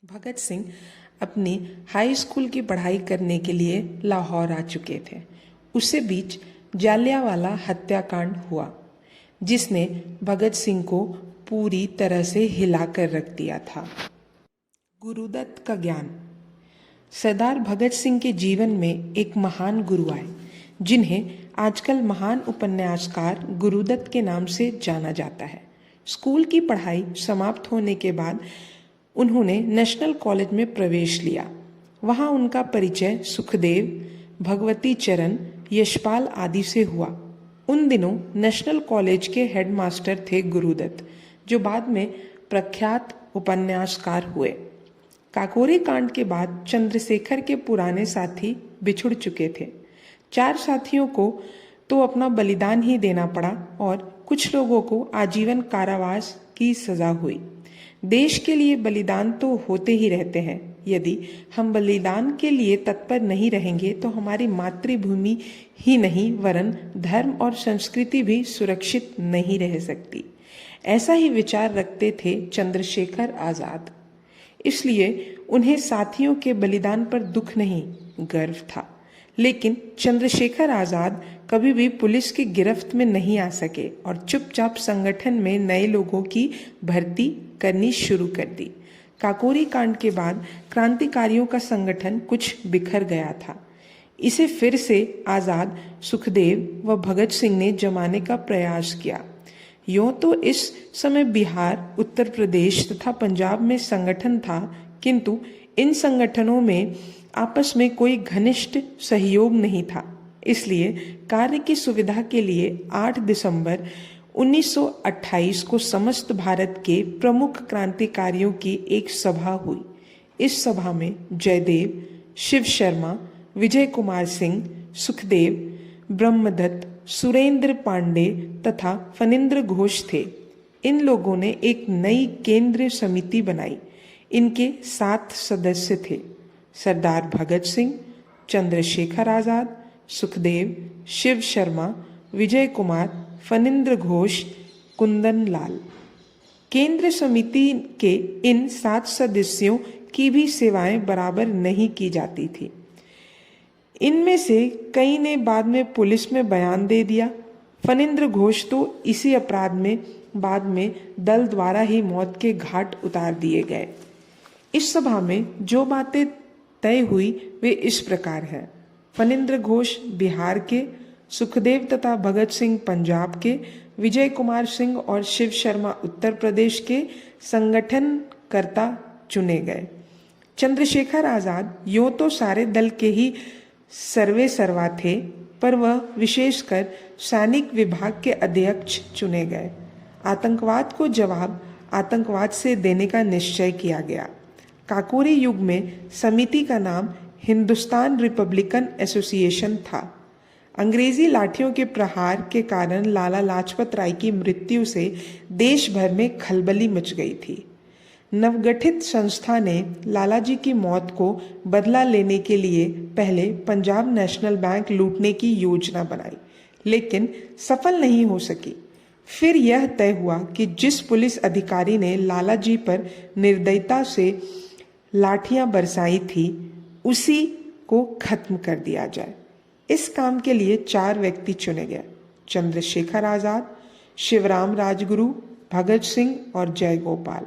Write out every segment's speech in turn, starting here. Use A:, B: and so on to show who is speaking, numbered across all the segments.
A: भगत सिंह अपनी high school की पढ़ाई करने के लिए लाहौर आ चुके थे। उसी बीच जालियांवाला हत्याकांड हुआ, जिसने भगत सिंह को पूरी तरह से हिलाकर रख दिया था। गुरुदत्त का ज्ञान। सरदार भगत सिंह के जीवन में एक महान गुरु आए, जिन्हें आजकल महान उपन्यासकार गुरुदत्त के नाम से जाना जाता है। स्कूल की पढ़ाई समाप्त होने के बाद उन्होंने नेशनल कॉलेज में प्रवेश लिया। वहां उनका परिचय सुखदेव, भगवती चरण, यशपाल आदि से हुआ। उन दिनों नेशनल कॉलेज के हेडमास्टर थे गुरुदत्त, जो बाद में प्रख्यात उपन्यासकार हुए। काकोरी कांड के बाद चंद्रशेखर के पुराने साथी बिछुड़ चुके थे। 4 साथियों को तो अपना बलिदान ही देना पड़ा और कुछ लोगों को आजीवन कारावास की सजा हुई। देश के लिए बलिदान तो होते ही रहते हैं। यदि हम बलिदान के लिए तत्पर नहीं रहेंगे तो हमारी मातृभूमि ही नहीं वरन धर्म और संस्कृति भी सुरक्षित नहीं रह सकती। ऐसा ही विचार रखते थे चंद्रशेखर आजाद। इसलिए उन्हें साथियों के बलिदान पर दुख नहीं, गर्व था। लेकिन चंद्रशेखर आजाद कभी भी पुलिस की गिरफ्त में नहीं आ सके और चुपचाप संगठन में नए लोगों की भर्ती करनी शुरू कर दी। काकोरी कांड के बाद क्रांतिकारियों का संगठन कुछ बिखर गया था। इसे फिर से आजाद, सुखदेव व भगत सिंह ने जमाने का प्रयास किया। यूं तो इस समय बिहार, उत्तर प्रदेश तथा पंजाब में संगठन था, किंतु इन संगठनों में आपस में कोई घनिष्ठ सहयोग नहीं था। इसलिए कार्य की सुविधा के लिए 8 दिसंबर 1928 को समस्त भारत के प्रमुख क्रांतिकारियों की एक सभा हुई। इस सभा में जयदेव, शिव शर्मा, विजय कुमार सिंह, सुखदेव, ब्रह्मदत्त, सुरेंद्र पांडे तथा फणींद्र घोष थे। इन लोगों ने एक नई केंद्रीय समिति बनाई। इनके 7 सदस्य थे: सरदार भगत सिंह, चंद्रशेखर आजाद, सुखदेव, शिव शर्मा, विजय कुमार, फणींद्र घोष, कुंदन लाल। केंद्र समिति के इन 7 सदस्यों की भी सेवाएं बराबर नहीं की जाती थी। इनमें से कई ने बाद में पुलिस में बयान दे दिया। फणींद्र घोष तो इसी अपराध में बाद में दल द्वारा ही मौत के घाट उतार दिए गए। इस सभा में जो बातें तय हुई वे इस प्रकार हैं: फणींद्र घोष बिहार के, सुखदेव तथा भगत सिंह पंजाब के, विजय कुमार सिंह और शिव शर्मा उत्तर प्रदेश के संगठनकर्ता चुने गए। चंद्रशेखर आजाद यूं तो सारे दल के ही सर्वे सर्वा थे, पर वह विशेषकर सैनिक विभाग के अध्यक्ष चुने गए। आतंकवाद को जवाब आतंकवाद से देने का निश्चय किया गया। काकोरी युग में समिति का नाम हिंदुस्तान रिपब्लिकन एसोसिएशन था। अंग्रेजी लाठियों के प्रहार के कारण लाला लाजपत राय की मृत्यु से देश भर में खलबली मच गई थी। नवगठित संस्था ने लालाजी की मौत को बदला लेने के लिए पहले पंजाब नेशनल बैंक लूटने की योजना बनाई, लेकिन सफल नहीं हो सकी। फिर यह तय हुआ कि जिस पुलिस अधिकारी ने लालाजी पर निर्दयता से लाठियां बरसाई थी, उसी को खत्म कर दिया जाए। इस काम के लिए 4 व्यक्ति चुने गए: चंद्रशेखर आजाद, शिवराम राजगुरु, भगत सिंह और जयगोपाल।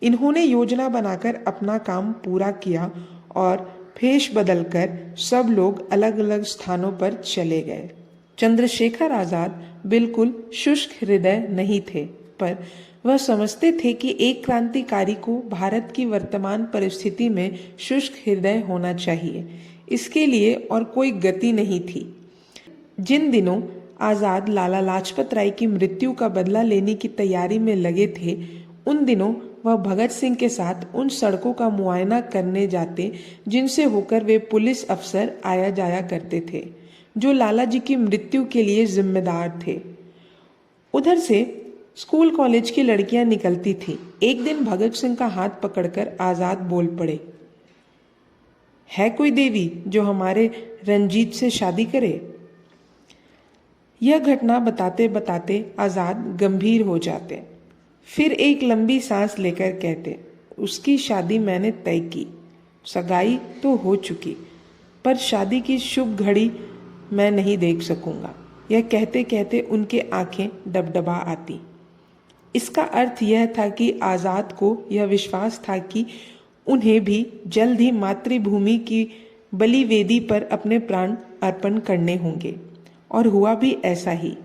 A: इन्होंने योजना बनाकर अपना काम पूरा किया और भेष बदलकर सब लोग अलग अलग स्थानों पर चले गए। चंद्रशेखर आजाद बिल्कुल शुष्क हृदय नहीं थे, पर वह समझते थे कि एक क्रांतिकारी को भारत की वर्तमान परिस्थिति में शुष्क हृदय होना चाहिए। इसके लिए और कोई गति नहीं थी। जिन दिनों आजाद लाला लाजपत राय की मृत्यु का बदला लेने की तैयारी में लगे थे, उन दिनों वह भगत सिंह के साथ उन सड़कों का मुआयना करने जाते जिनसे होकर वे पुलिस अफसर आया जाया करते थे, जो लालाजी की मृत्यु के लिए जिम्मेदार थे। उधर से स्कूल कॉलेज की लड़कियां निकलती थीं। एक दिन भगत सिंह का हाथ पकड़कर आजाद बोल पड़े, है कोई देवी जो हमारे रंजीत से शादी करे? यह घटना बताते बताते आजाद गंभीर हो जाते। फिर एक लंबी सांस लेकर कहते, उसकी शादी मैंने तय की। सगाई तो हो चुकी, पर शादी की शुभ घड़ी मैं नहीं देख सकूंगा। यह कहते कहते उनके आंखें डबडबा आती। इसका अर्थ यह था कि आज़ाद को यह विश्वास था कि उन्हें भी जल्द ही मातृभूमि की बलिवेदी पर अपने प्राण अर्पण करने होंगे, और हुआ भी ऐसा ही।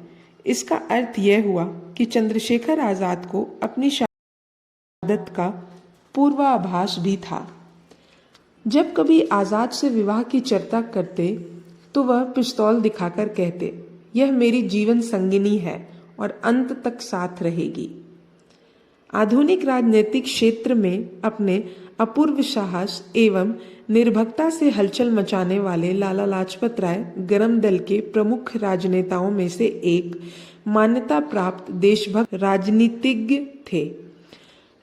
A: इसका अर्थ यह हुआ कि चंद्रशेखर आज़ाद को अपनी शहादत का पूर्वाभास भी था। जब कभी आज़ाद से विवाह की चर्चा करते तो वह पिस्तौल दिखाकर कहते, यह मेरी जीवन संगिनी है और अंत तक साथ रहेगी। आधुनिक राजनीतिक क्षेत्र में अपने अपूर्व साहस एवं निर्भीकता से हलचल मचाने वाले लाला लाजपत राय गरम दल के प्रमुख राजनेताओं में से एक मान्यता प्राप्त देशभक्त राजनीतिज्ञ थे।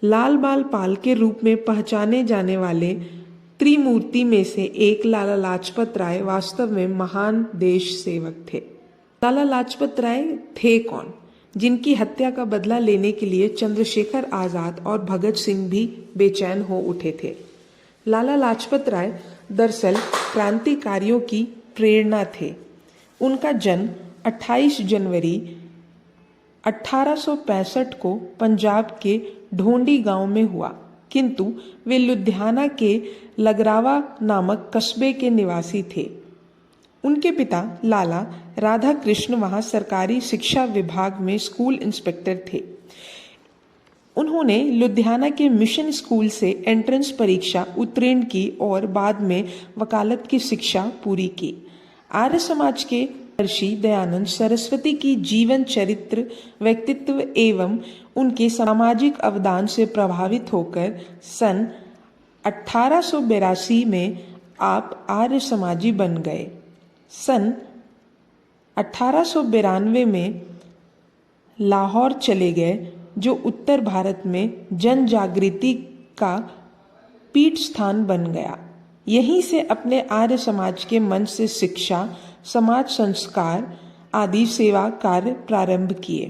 A: लाल बाल पाल के रूप में पहचाने जाने वाले त्रिमूर्ति में से एक लाला लाजपत राय वास्तव में महान देश सेवक थे। लाला लाजपत राय थे कौन, जिनकी हत्या का बदला लेने के लिए चंद्रशेखर आज़ाद और भगत सिंह भी बेचैन हो उठे थे। लाला लाजपत राय दरअसल क्रांतिकारियों की प्रेरणा थे। उनका जन्म 28 जनवरी 1865 को पंजाब के ढोंडी गांव में हुआ, किंतु वे लुधियाना के लगरावा नामक कस्बे के निवासी थे। उनके पिता लाला राधा कृष्ण वहां सरकारी शिक्षा विभाग में स्कूल इंस्पेक्टर थे। उन्होंने लुधियाना के मिशन स्कूल से एंट्रेंस परीक्षा उत्तीर्ण की और बाद में वकालत की शिक्षा पूरी की। आर्य समाज के महर्षि दयानंद सरस्वती की जीवन चरित्र, व्यक्तित्व एवं उनके सामाजिक अवदान से प्रभावित होकर सन 1882 में आप आर्य समाजी बन गए। सन 1892 में लाहौर चले गए, जो उत्तर भारत में जन जागृति का पीठ स्थान बन गया। यहीं से अपने आर्य समाज के मंच से शिक्षा, समाज संस्कार आदि सेवा कार्य प्रारंभ किए।